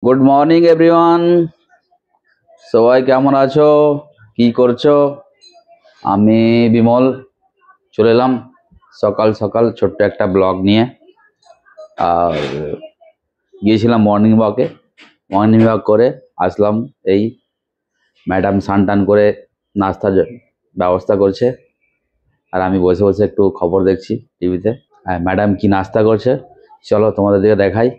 Good morning everyone. সবাই কেমন আছো, কি করছো? আমি বিমল চলে এলাম সকাল সকাল ছোট্ট একটা ব্লগ নিয়ে। আর গিয়েছিলাম মর্নিং ওয়াক করে আসলাম। এই ম্যাডাম স্নান টান করে নাস্তার ব্যবস্থা করছে, আর আমি বসে বসে একটু খবর দেখছি টিভিতে। ম্যাডাম কি নাস্তা করছে চলো তোমাদের দিকে দেখাই।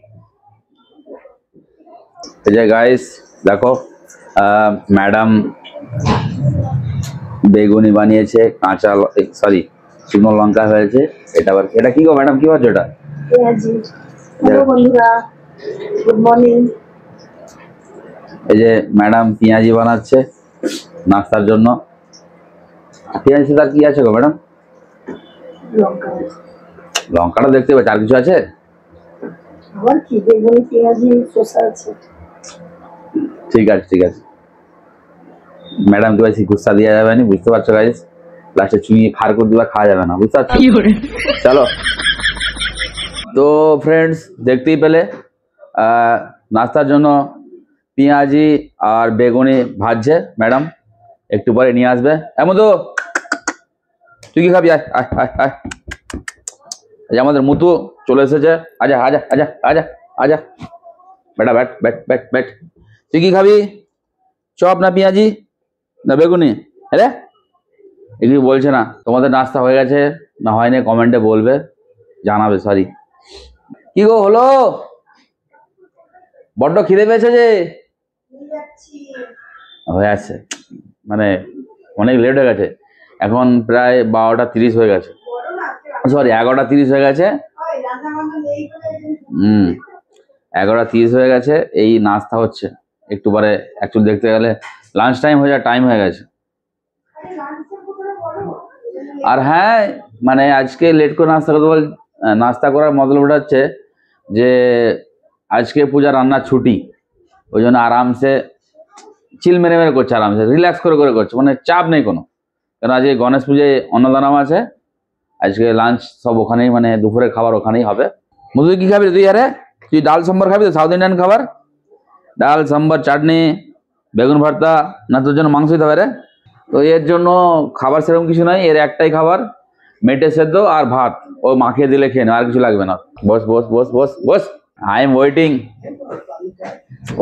এই যে গাইস দেখো, ম্যাডাম বেগুনি বানিয়েছে, কাঁচা সরি শুকনো লঙ্কা হয়েছে। এটা কি গো ম্যাডাম, কি হচ্ছে এটা? পেঁয়াজি। হ্যালো বন্ধুরা, গুড মর্নিং। এই যে ম্যাডাম পেঁয়াজি বানাচ্ছে নাস্তার জন্য। পেঁয়াজি তার কি আছে গো ম্যাডাম? লঙ্কা। লঙ্কাটা দেখতে পাচ্ছি, আর কিছু আছে? আবার কি, বেগুনি, পেঁয়াজি, শসা আছে। ঠিক আছে ঠিক আছে, ম্যাডামকে বেশি গুস্সা দেওয়া যাবে না, বুঝতে পারছো গাইস? লাস্টে চুইয়ে খার করে দিলে খাওয়া যাবে না, বুঝতে পারছো? চলো তো ফ্রেন্ডস, দেখতেই পেলে নাস্তার জন্য পেঁয়াজি আর বেগুনি ভাজছে ম্যাডাম, একটু পরে নিয়ে আসবে। এমন তো তুই কি খাবি? আয় আয় আয় আয়। এই যে আমাদের মুতু চলে এসেছে। আজা আজা আজা আজা আজা, বেটা ব্যাট ব্যাট ব্যাট ব্যাট। তুই কি খাবি, চপ না পেঁয়াজি না বেগুনি? আরে এগুলি বলছে না। তোমাদের নাস্তা হয়ে গেছে না হয়নি কমেন্টে বলবে, জানাবে। সরি, কি গো হলো? বড্ড খিদে পেয়েছে যে হয়ে আসছে, মানে অনেক লেট হয়ে গেছে। এখন প্রায় 12টা 30 হয়ে গেছে, সরি 11টা 30 হয়ে গেছে। 11টা 30 হয়ে গেছে, এই নাস্তা হচ্ছে। একটু পরে অ্যাকচুয়ালি দেখতে গেলে লাঞ্চ টাইম হয়ে যায়, টাইম হয়ে গেছে। আর হ্যাঁ, মানে আজকে লেট করে নাস্তা করার মতলবটা হচ্ছে যে আজকে পূজা রান্নার ছুটি, ওই জন্য আরামসে চিল মেরে মেরে করছে, আরামসে রিল্যাক্স করে করে করছে, মানে চাপ নেই কোনো। কারণ আজকে গণেশ পুজোয় অন্নদানাম আছে, আজকে লাঞ্চ সব ওখানেই, মানে দুপুরের খাবার ওখানেই হবে। মুঝে কি খাবি তুই? আরে তুই ডাল সম্বর খাবি তো, সাউথ ইন্ডিয়ান খাবার, ডাল সম্বর চাটনি বেগুন ভর্তা, না তোর জন্য মাংসই হবে রে? তো এর জন্য খাবার সেরকম কিছু নাই, এর একটাই খাবার মেটে সেদ্ধ আর ভাত, ও মাখিয়ে দিলে খেয়ে না, আর কিছু লাগবে না। বস বস বস বস বস, আই এম ওয়েটিং।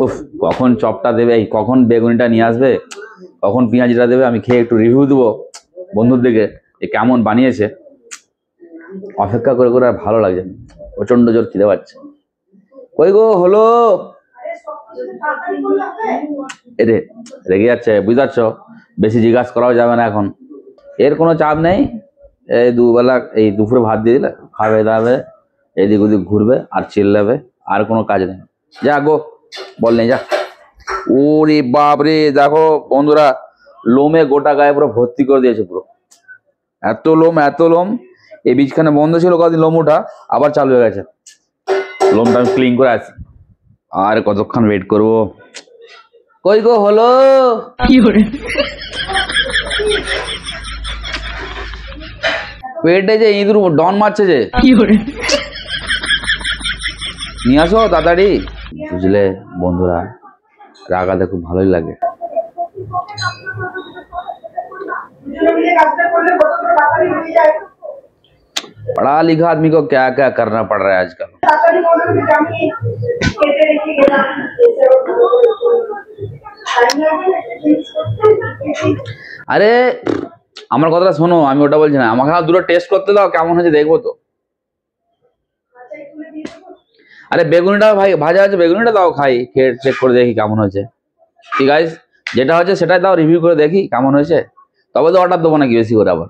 উফ, কখন চপটা দেবে, কখন বেগুনিটা নিয়ে আসবে, কখন পেঁয়াজিটা দেবে, আমি খেয়ে একটু রিভিউ দেবো বন্ধুর দিকে যে কেমন বানিয়েছে। অপেক্ষা করে করে আর ভালো লাগছে, প্রচন্ড জোর খিদে পাচ্ছে। কই গো হলো? এরে রেগে যাচ্ছে, বুঝতে পারছো? বেশি জিজ্ঞাসা করাও যাবে না এখন, এর কোনো চাপ নেই। এই দুবেলা এই দুপুরে ভাত দিয়ে দিলে খাবে দাবে, এদিক ওদিক ঘুরবে আর চিল্লাবে, আর কোনো কাজ নেই। যা গো, বল নেই যা। ওরে বাপরে, দেখো বন্ধুরা, লোমে গোটা গায়ে পুরো ভর্তি করে দিয়েছে পুরো, এত লোম এত লোম। এই বীজখানে বন্ধ ছিল কদিন, লোম ওঠা আবার চালু হয়ে গেছে। লোমটা আমি ক্লিন করে আসি, আর কতক্ষণ ওয়েট করবো। কই গো হলো? পেটে যে ইঁদুর ডন মারছে যে, নিয়ে আসো তাড়াতাড়ি। বুঝলে বন্ধুরা, রাগাতে খুব ভালোই লাগে। पढ़ा लिखा आदमी को क्या क्या करना पड़ रहा है आजकल। আরে আমার কথাটা শোনো, আমি ওটা বলছি না, আমাকে দুটো টেস্ট করতে দাও, কেমন হয়েছে দেখবো তো। আরে বেগুনিটা ভাজা আছে, বেগুনিটা দাও খাই, খেয়ে চেক করে দেখি কেমন হয়েছে। ঠিক আছে, যেটা হচ্ছে সেটাই দাও, রিভিউ করে দেখি কেমন হয়েছে, তবে তো অর্ডার দেবো নাকি বেশি করে আবার।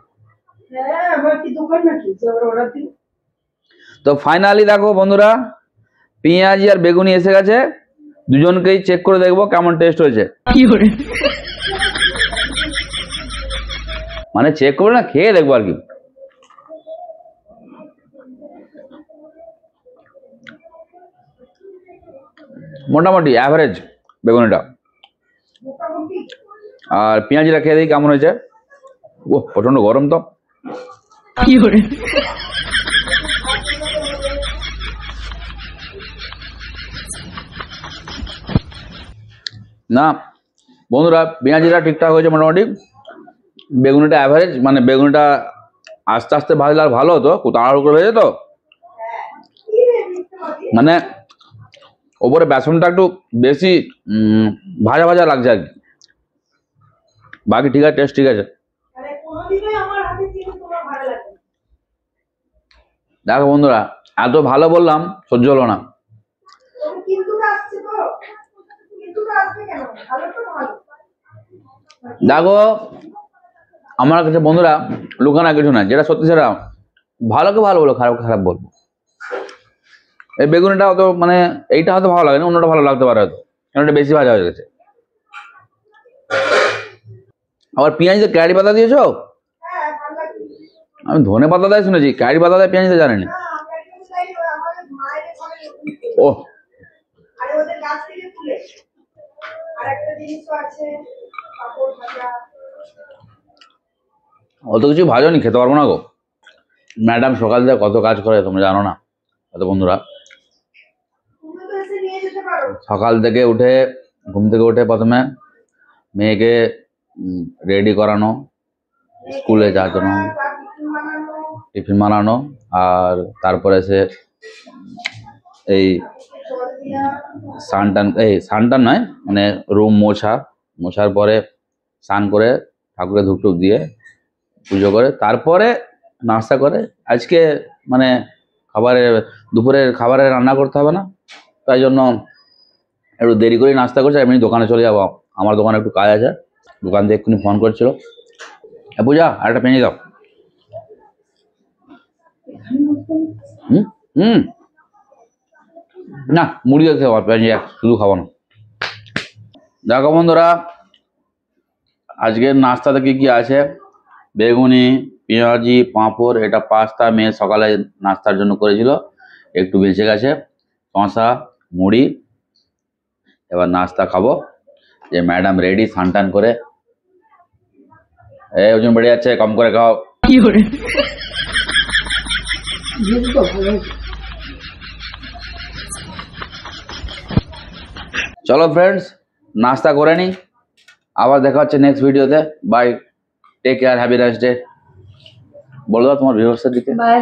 তো ফাইনালি দেখো বন্ধুরা, পেঁয়াজি আর বেগুনি এসে গেছে, দুজনকেই চেক করে দেখবো কেমন টেস্ট হয়েছে। মানে চেক করে না, খেয়ে দেখবো আর কি। মোটামুটি অ্যাভারেজ বেগুনিটা, আর পেঁয়াজিটা খেয়ে দেখি কেমন হয়েছে। ও প্রচন্ড গরম তো। না বন্ধুরা, পেঁয়াজিটা ঠিকঠাক হয়েছে মোটামুটি। বেগুনিটা অ্যাভারেজ, মানে বেগুনিটা আস্তে আস্তে ভাজলে আর ভালো হতো, খুব তাড়াহুড়ো করে ভেজে তো, মানে ওপরে বেসনটা একটু বেশি ভাজা ভাজা লাগছে আর কি। বাকি ঠিক আছে, টেস্ট ঠিক আছে। দেখো বন্ধুরা, এত ভালো বললাম, সহ্য হলো না। দেখো আমার কাছে বন্ধুরা লুকানো কিছু না, যেটা সত্যি সেটা ভালোকে ভালো বলো, খারাপ খারাপ বলবো। এই বেগুনিটা হয়তো মানে এইটা হয়তো ভালো লাগে না, অন্যটা ভালো লাগতে পারে হয়তো, কারণ এটা বেশি ভাজা হয়ে গেছে। আবার পেঁয়াজিতে ক্যারি পাতা দিয়েছো? আমি ধনে পাতা দেয় শুনেছি, ক্যারি পাতা দেয় পেঁয়াজিতে জানিনি। ও অত কিছু ভাজনি, খেতে পারবো না গো। ম্যাডাম সকাল থেকে কত কাজ করে তোমরা জানো না অত বন্ধুরা। সকাল থেকে উঠে, ঘুম থেকে উঠে প্রথমে মেয়েকে রেডি করানো, স্কুলে যাওয়ার জন্য টিফিন বানানো, আর তারপরে সে এই সানটান নয়, মানে রুম মোছার পরে স্নান করে ঠাকুরের ধূপ টুপ দিয়ে পুজো করে তারপরে নাস্তা করে। আজকে মানে দুপুরের খাবারে রান্না করতে হবে না, তাই জন্য একটু দেরি করে নাস্তা করছে। এমনি দোকানে চলে যাবো, আমার দোকানে একটু কাজ আছে। দোকান থেকে এক্ষুনি ফোন করছিল, পূজা আর একটা পেঁয়াজি দাও। না মুড়ি দিয়ে খেতে পেঁয়াজি শুধু খাবো না। দেখো বন্ধুরা, আজকের নাস্তাতে কি কি আছে: বেগুনি, পেঁয়াজি, পাঁপড়, এটা পাস্তা মেয়ে সকালে নাস্তার জন্য করেছিল, একটু বেঁচে গেছে, শসা, মুড়ি। এবার নাস্তা খাবো। যে ম্যাডাম রেডি স্নান করে, ওজন বেড়ে যাচ্ছে, কম করে খাও। চলো ফ্রেন্ডস, নাস্তা করে নি, আবার দেখা হচ্ছে নেক্সট ভিডিওতে। Bye, take care, happy nice day. বলো দাও তোমার ভিউয়ার্সদের দিকে। बाय।